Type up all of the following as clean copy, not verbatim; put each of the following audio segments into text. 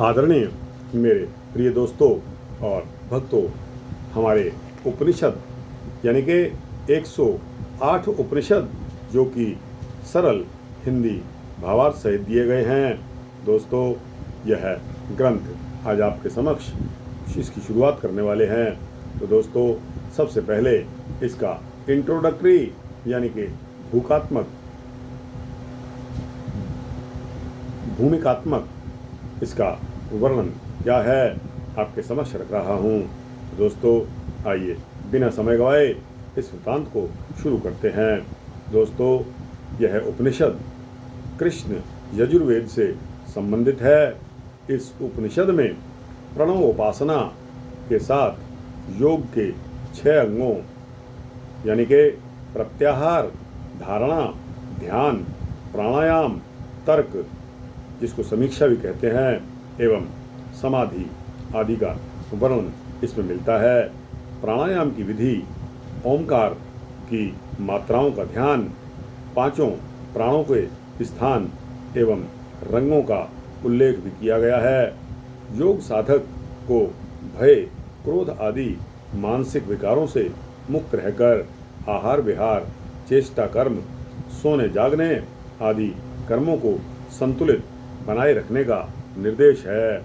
आदरणीय मेरे प्रिय दोस्तों और भक्तों, हमारे उपनिषद यानी कि 108 उपनिषद जो कि सरल हिंदी भावार्थ सहित दिए गए हैं। दोस्तों, यह ग्रंथ आज आपके समक्ष इसकी शुरुआत करने वाले हैं। तो दोस्तों, सबसे पहले इसका इंट्रोडक्टरी यानी कि भूमिकात्मक इसका वर्णन क्या है आपके समक्ष रख रहा हूँ। दोस्तों, आइए बिना समय गवाए इस वृत्तांत को शुरू करते हैं। दोस्तों, यह उपनिषद कृष्ण यजुर्वेद से संबंधित है। इस उपनिषद में प्रणव उपासना के साथ योग के 6 अंगों यानी कि प्रत्याहार, धारणा, ध्यान, प्राणायाम, तर्क जिसको समीक्षा भी कहते हैं एवं समाधि आदि का वर्णन इसमें मिलता है। प्राणायाम की विधि, ओमकार की मात्राओं का ध्यान, 5 प्राणों के स्थान एवं रंगों का उल्लेख भी किया गया है। योग साधक को भय, क्रोध आदि मानसिक विकारों से मुक्त रहकर आहार विहार, चेष्टा कर्म, सोने जागने आदि कर्मों को संतुलित बनाए रखने का निर्देश है।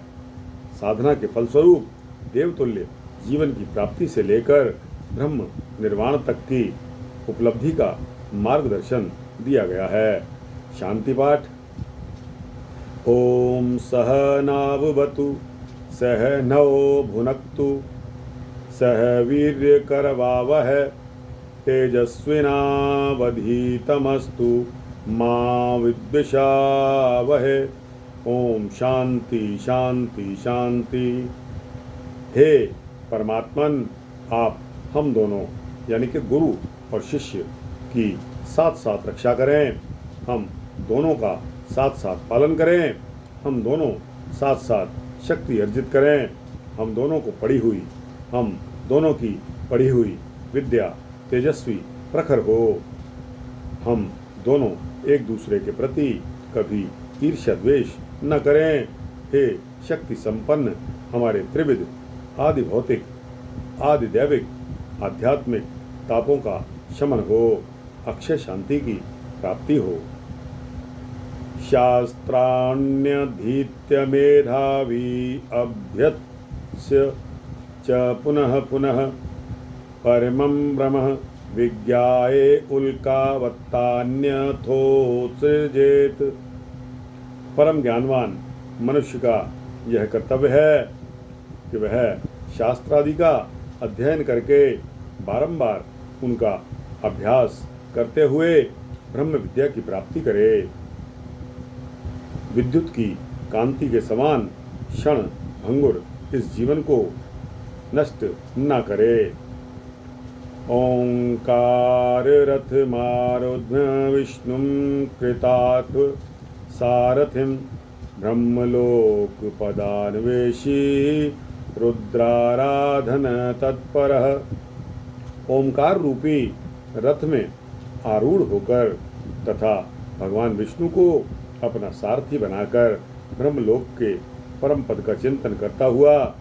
साधना के फलस्वरूप देवतुल्य जीवन की प्राप्ति से लेकर ब्रह्म निर्वाण तक की उपलब्धि का मार्गदर्शन दिया गया है। शांति पाठ। ओम सहनाववतु सहनौ भुनक्तु सह वीर्यकरवावहै तेजस्विनावधीतमस्तु मा विद्विषावहै। ओम शांति शांति शांति। हे परमात्मन, आप हम दोनों यानी कि गुरु और शिष्य की साथ साथ रक्षा करें। हम दोनों का साथ साथ पालन करें। हम दोनों साथ साथ शक्ति अर्जित करें। हम दोनों की पढ़ी हुई विद्या तेजस्वी प्रखर हो। हम दोनों एक दूसरे के प्रति कभी ईर्ष्या द्वेष न करें। हे शक्ति संपन्न हमारे त्रिविध आदि भौतिक, आदि दैविक, आध्यात्मिक तापों का शमन हो, अक्षय शांति की प्राप्ति हो। शास्त्राण्यधीत्य मेधावी अभ्यस्य च पुनः पुनः परमं ब्रह्म विज्ञाये उल्कावत्तान्यथोत्सृजेत। परम ज्ञानवान मनुष्य का यह कर्तव्य है कि वह शास्त्रादि का अध्ययन करके बारंबार उनका अभ्यास करते हुए ब्रह्म विद्या की प्राप्ति करे। विद्युत की कांति के समान क्षण भंगुर इस जीवन को नष्ट न करे। ओंकार रथ मारुध्य विष्णुं कृतार्थ सारथिं ब्रह्मलोक पदान्वेषी रुद्राराधन तत्परः। ओंकार रूपी रथ में आरूढ़ होकर तथा भगवान विष्णु को अपना सारथी बनाकर ब्रह्मलोक के परम पद का चिंतन करता हुआ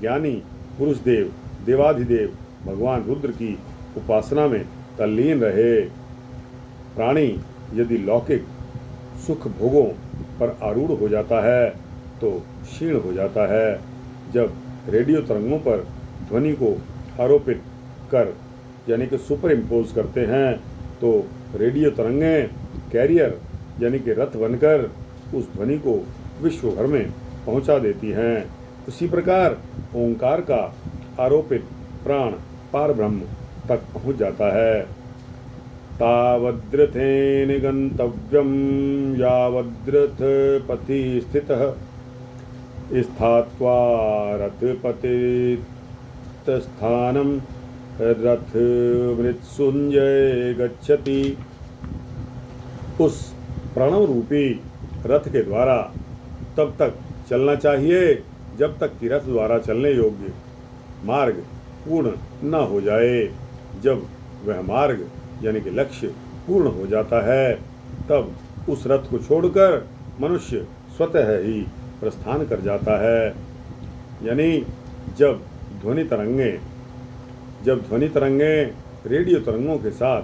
ज्ञानी पुरुष देव देवाधिदेव भगवान रुद्र की उपासना में तल्लीन रहे। प्राणी यदि लौकिक सुख भोगों पर आरूढ़ हो जाता है तो क्षीण हो जाता है। जब रेडियो तरंगों पर ध्वनि को आरोपित कर यानी कि सुपर इम्पोज करते हैं तो रेडियो तरंगें कैरियर यानी कि रथ बनकर उस ध्वनि को विश्व भर में पहुंचा देती हैं। उसी प्रकार ओंकार का आरोपित प्राण पार ब्रह्म तक पहुंच जाता है। तावद्रथेन गंतव्यं यावद्रथ पथि स्थितः स्थात्वा रथपतितस्थानं रथ मृत्सुंजय गच्छति। उस प्रणव रूपी रथ के द्वारा तब तक चलना चाहिए जब तक कि रथ द्वारा चलने योग्य मार्ग पूर्ण न हो जाए। जब वह मार्ग यानी कि लक्ष्य पूर्ण हो जाता है तब उस रथ को छोड़कर मनुष्य स्वतः ही प्रस्थान कर जाता है। यानी जब ध्वनि तरंगें रेडियो तरंगों के साथ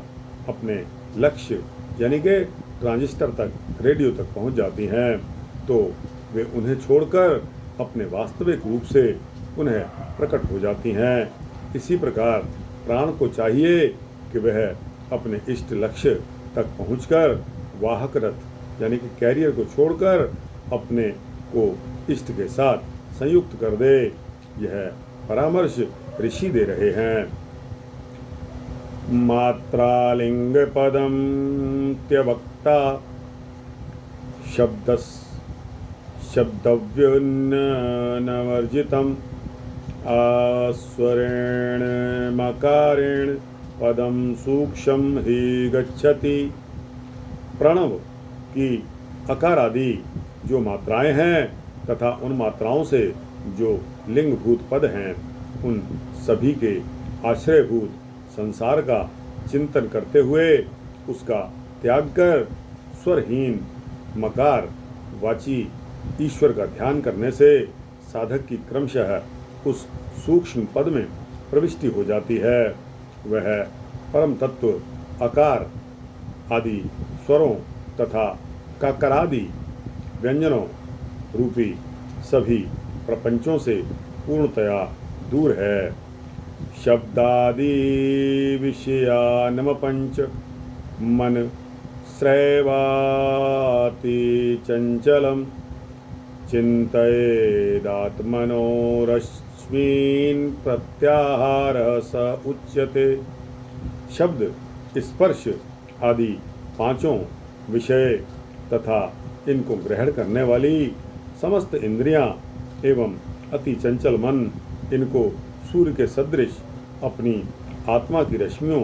अपने लक्ष्य यानी कि ट्रांजिस्टर तक, रेडियो तक पहुंच जाती हैं, तो वे उन्हें छोड़कर अपने वास्तविक रूप से उन्हें प्रकट हो जाती हैं। इसी प्रकार प्राण को चाहिए कि वह अपने इष्ट लक्ष्य तक पहुंचकर वाहक रथ यानी कि कैरियर को छोड़कर अपने को इष्ट के साथ संयुक्त कर दे। यह परामर्श ऋषि दे रहे हैं। मात्रालिंग पदम त्यवक्ता शब्दव्युन्नवर्जितम् आस्वरेण मकारेण पदम सूक्ष्म ही गच्छति। प्रणव की अकार आदि जो मात्राएं हैं तथा उन मात्राओं से जो लिंगभूत पद हैं, उन सभी के आश्रयभूत संसार का चिंतन करते हुए उसका त्याग कर स्वरहीन मकार वाची ईश्वर का ध्यान करने से साधक की क्रमशः उस सूक्ष्म पद में प्रविष्टि हो जाती है। वह परम तत्व आकार आदि स्वरों तथा काकरादि व्यंजनों रूपी सभी प्रपंचों से पूर्णतया दूर है। शब्दादि विषयानमपंच मन श्रैवाति चंचलम चिंतयेदात्मनोरश्मीन् प्रत्याहारः स उच्यते। शब्द, स्पर्श आदि पांचों विषय तथा इनको ग्रहण करने वाली समस्त इंद्रियां एवं अति चंचल मन इनको सूर्य के सदृश अपनी आत्मा की रश्मियों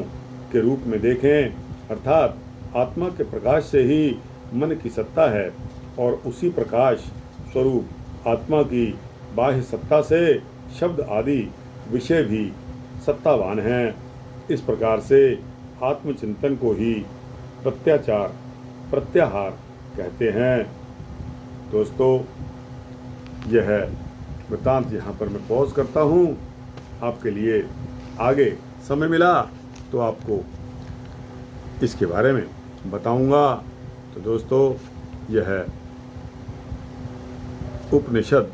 के रूप में देखें, अर्थात आत्मा के प्रकाश से ही मन की सत्ता है और उसी प्रकाश स्वरूप आत्मा की बाह्य सत्ता से शब्द आदि विषय भी सत्तावान हैं। इस प्रकार से आत्मचिंतन को ही प्रत्याहार कहते हैं। दोस्तों, यह वृत्तांत यहाँ पर मैं पॉज करता हूँ। आपके लिए आगे समय मिला तो आपको इसके बारे में बताऊंगा। तो दोस्तों, यह उपनिषद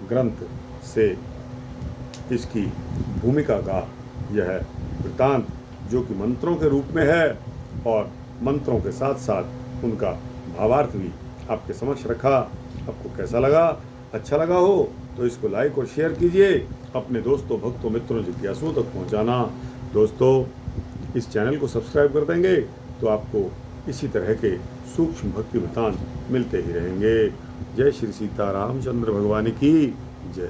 ग्रंथ से इसकी भूमिका का यह वृत्तांत जो कि मंत्रों के रूप में है और मंत्रों के साथ साथ उनका भावार्थ भी आपके समक्ष रखा। आपको कैसा लगा? अच्छा लगा हो तो इसको लाइक और शेयर कीजिए, अपने दोस्तों, भक्तों, मित्रों, जिज्ञासुओं तक पहुंचाना। दोस्तों, इस चैनल को सब्सक्राइब कर देंगे तो आपको इसी तरह के सूक्ष्म भक्ति वृत्तांत मिलते ही रहेंगे। जय श्री सीतारामचंद्र भगवान की जय।